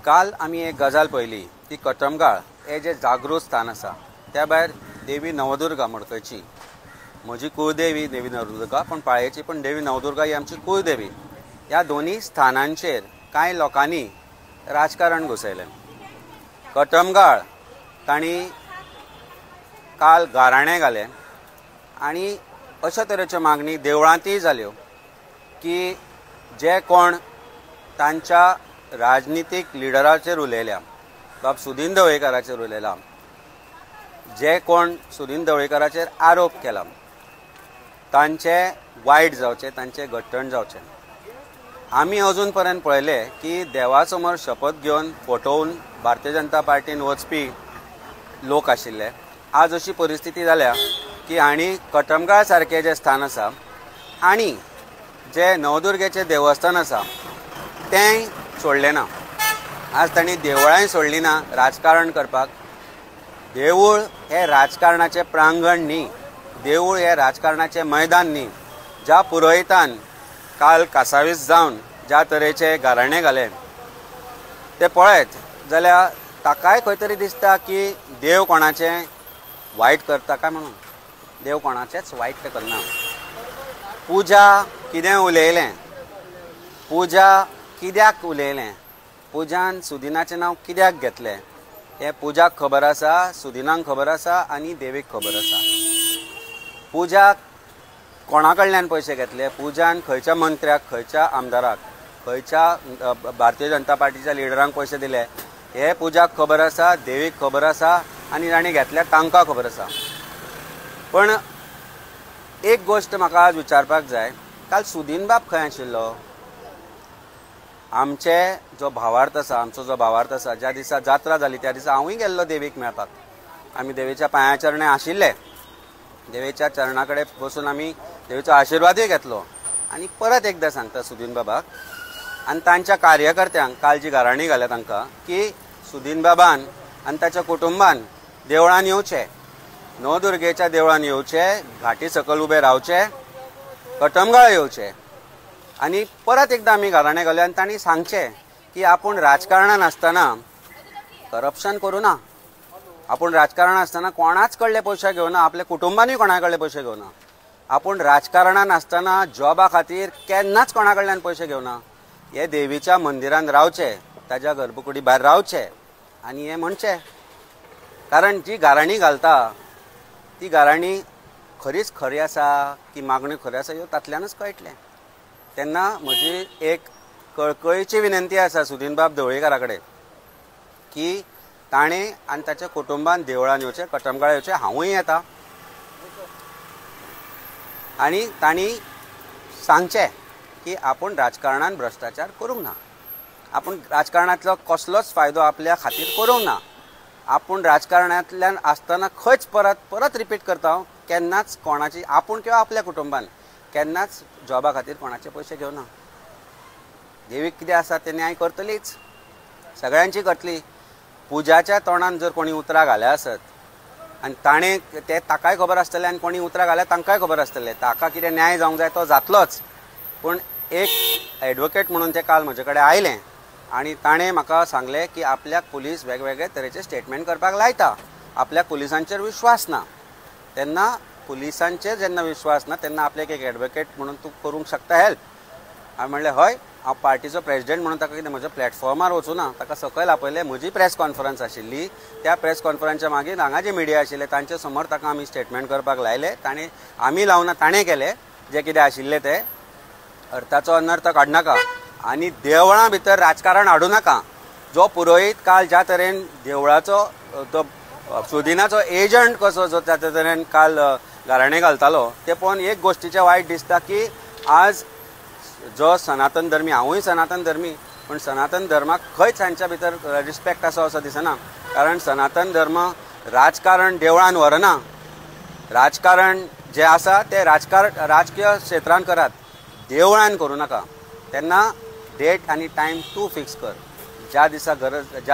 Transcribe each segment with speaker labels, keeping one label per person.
Speaker 1: काल आमी एक गजाल पळयली की कटमगाळ हे जे जागृत स्थान आसा त्या भायर देवी नवदुर्गा मडकयची म्हजी कुळदेवी देवी नवदुर्गा पण पाळयेची पण देवी नवदुर्गा ही आमची कुळदेवी ह्या दोन्ही स्थानांचेर कांय लोकांनी राजकारण घुसयलें। कटमगाळ तांणी काल गाराणें घालें आनी अशा तरेच्यो मागणी देवळांतय जाल्यो की जे कोण तांच्या राजनितीक लिडराचेर उलयल्या बाब सुदीन ढवळीकाराचेर उलयला, जे कोण सुदीन ढवळीकाराचेर आरोप केला तांचे वायट जावचें, तांचे घट्टण जावचें। आमी अजून पर्यंत पळयले की देवा समोर शपथ घेवन फटोवन भारतीय जनता पार्टीन वचपी लोक आशिल्ले। आज अशी परिस्थिती जाल्या की हांणी कटमगाळ सारकें जें स्थान आसा आनी जे नवदुर्गेचें देवस्थान आसा तेंय सोडलें ना। आज तांणी देवळांय सोडलीं ना राजकारण करपाक। देवूळ हें राजकारणाचें प्रांगण न्ही, देवूळ हें राजकारणाचें मैदान न्ही। ज्या पुरोहितान काल कासावीस जावन ज्या तरेचे गाराणें घालें तें पळयत जाल्यार ताकाय खंय तरी दिसता की देव कोणाचें वायट करता काय म्हणून। देव कोणाचेंच वायट तें करना। पुजा कितें उलयलें, पुजा कित्याक उलयलें, पुजान सुदिनाचें नांव कित्याक घेतलें हें पुजाक खबर आसा, सुदिनाक खबर आसा आनी देवीक खबर आसा। पुजाक कोणा कडल्यान पयशे घेतले, पुजान खंयच्या मंत्र्याक, खंयच्या आमदाराक, खंयच्या भारतीय जनता पार्टीच्या लिडरांक पयशे दिले हे पुजाक खबर आसा, देवीक खबर आसा आनी तांणी घेतल्या तांकां खबर आसा। पण एक गोश्ट म्हाका आज विचारपाक जाय, काल सुदीन बाब खंय आशिल्लो? आमचे जो भावार्थ आसा, आमचो जो भावार्थ आसा, ज्या दिसा जात्रा जाली त्या दिसा हांवूय गेल्लो देवीक मेळपाक। आमी देवीच्या पांया चरणे आशिल्ले, देवीच्या चरणा कडेन बसून आमी देवीचो आशिर्वादूय घेतलो। आनी परत एकदां सांगता सुदीन बाबाक आनी तांच्या कार्यकर्त्यांक काल जी गाराणी घाल्या तांकां की सुदीन बाबान आनी ताच्या कुटुंबान देवळान येवचें, नवदुर्गेच्या देवळान येवचें, घाटी सकयल उबे रावचे, कटमगाळ येवचें। आनी परत एकदां आमी गाराणें घालें आनी तांणी सांगचें की आपूण राजकारणान आसतना करप्शन करूं ना, आपूण राजकारण आसतना कोणाच कडले पयशे घेवना, आपल्या कुटुंबानूय कोणा कडले पयशे घेवना। आपूण राजकारणान आसतना जॉबा खातीर केन्नाच कोणा कडल्यान पयशे घेवना। हे देवीच्या मंदिरान रावचे, ताच्या गर्भकुडी भायर रावचे आनी हें म्हणचें। कारण जी गाराणी घालता ती गाराणी खरीच खरी आसा की मागण्यो खऱ्यो आसा ह्यो तातल्यानच कळटलें। तेन्ना म्हजी एक कळकळीची विनंती आसा सुदीन बाब ढवळीकारा कडेन की ताणें आनी ताच्या कुटुंबान देवळान येवचें, कटमगाळ येवचें, हांवूय येता। आनी तांणी सांगचें की आपूण राजकारणान भ्रश्टाचार करूंक ना, आपूण राजकारणांतलो कसलोच फायदो आपल्या खातीर करूंक ना। आपूण राजकारणांतल्यान आसतना खंयच परत रिपीट करता हांव, केन्नाच कोणाची आपूण किंवा आपल्या कुटुंबान केन्नाच जॉबा खातीर कोणाचे पयशे घेवना। देवीक कितें आसा तें न्याय करतलीच, सगळ्यांची करतली। पुजाच्या तोंडान जर कोणी उतरां घाल्या आसत आनी ताणें तें ताकाय खबर आसतलें आनी कोणी उतरां घाल्या तांकांय खबर आसतलें, ताका कितें न्याय जावंक जाय तो जातलोच। पूण एक एडवोकेट म्हणून ते काल म्हजे कडेन आयलें आनी ताणें म्हाका सांगलें की आपल्याक पुलीस वेगवेगळे तरेचे स्टेटमेंट करपाक लायता, आपल्याक पुलिसांचेर विश्वास ना। तेन्ना पुलिसांचेर जेन्ना विश्वास ना तेन्ना आपल्याक एक एडवोकेट म्हणून तूं करूंक शकता हेल्प? हांवें म्हणलें हय, हांव पार्टीचो प्रेसिडेंट म्हणून ताका कितें म्हज्या प्लॅटफॉर्मार वचूं ना, ताका सकयल आपयलें। म्हजी प्रेस कॉन्फरन्स आशिल्ली, त्या प्रेस कॉन्फरन्सच्या मागीर हांगा जे मिडिया आशिल्ले तांचे समोर ताका आमी स्टेटमेंट करपाक लायलें। ताणें आमी लावना, ताणें केलें जें कितें आशिल्लें तें। अर्थाचो अनर्थ काडनाका आनी देवळां भितर राजकारण हाडूं नाका। जो पुरोहीत काल ज्या तरेन देवळाचो तो सुदिनाचो एजंट कसो जो त्या तरेन काल गाराणें घालतालो तें पळोवन एक गोश्टीचें वायट दिसता की आज जो सनातन धर्मी, हांवूय सनातन धर्मी, पण सनातन धर्माक खंयच हांच्या भितर रिस्पेक्ट आसा असो दिसना। कारण सनातन धर्म राजकारण देवळान व्हरना, राजकारण जें आसा तें राजकीय क्षेत्रांत करात, देवळान करूं नाका। तेन्ना डेट आनी टायम तूं फिक्स कर, ज्या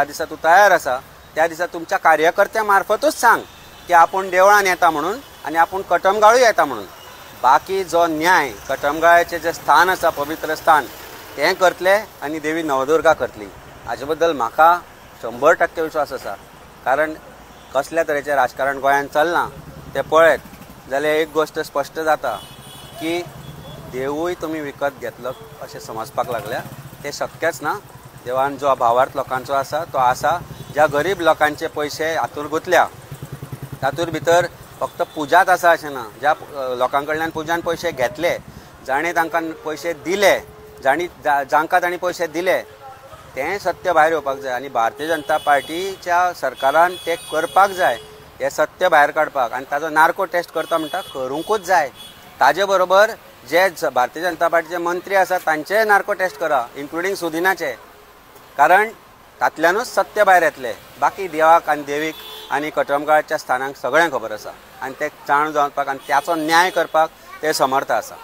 Speaker 1: दिसा तूं तयार आसा त्या दिसा तुमच्या कार्यकर्त्या मार्फतूच सांग की आपूण देवळान येता म्हणून आनी आपूण कटमगाळूय येता म्हणून। बाकी जो न्याय कटमगाळाचें जें स्थान आसा, पवित्र स्थान, तें करतले आनी देवी नवदुर्गा करतली। हाजे बद्दल म्हाका 100% विश्वास आसा. कारण कसल्या तरेचें राजकारण गोंयांत चलना तें पळयत जाल्यार एक गोश्ट स्पश्ट जाता की देवूय तुमी विकत घेतलो अशें समजपाक लागल्या. तें शक्यच ना. देवान जो भावार्थ लोकांचो आसा तो आसा. ज्या गरीब लोकांचे पयशे हातूंत गुंतल्या तातूंत भितर फक्त पुजाच आसा अशें ना. ज्या लोकां कडल्यान पुजान पयशे घेतले, जाणीं तांकां पयशे दिले, जांकां तांणी पयशे दिले, तें सत्य भायर येवपाक जाय. आनी भारतीय जनता पार्टीच्या सरकारान तें करपाक जाय. हें सत्य भायर काडपाक आनी ताजो नार्को टेस्ट करता म्हणटा करूंकूच जाय. ताजे बरोबर जे भारतीय जनता पार्टीचे मंत्री आसा तांचेय नार्को टेस्ट करा, इन्क्लुडींग सुदिनाचे. कारण तातल्यानूच सत्य भायर येतलें. बाकी देवाक आनी देवीक आनी कटमगाळच्या स्थानांक सगळ्यांक खबर आसा आनी तें जाण जावपाक आनी त्याचो न्याय करपाक ते समर्थ आसा.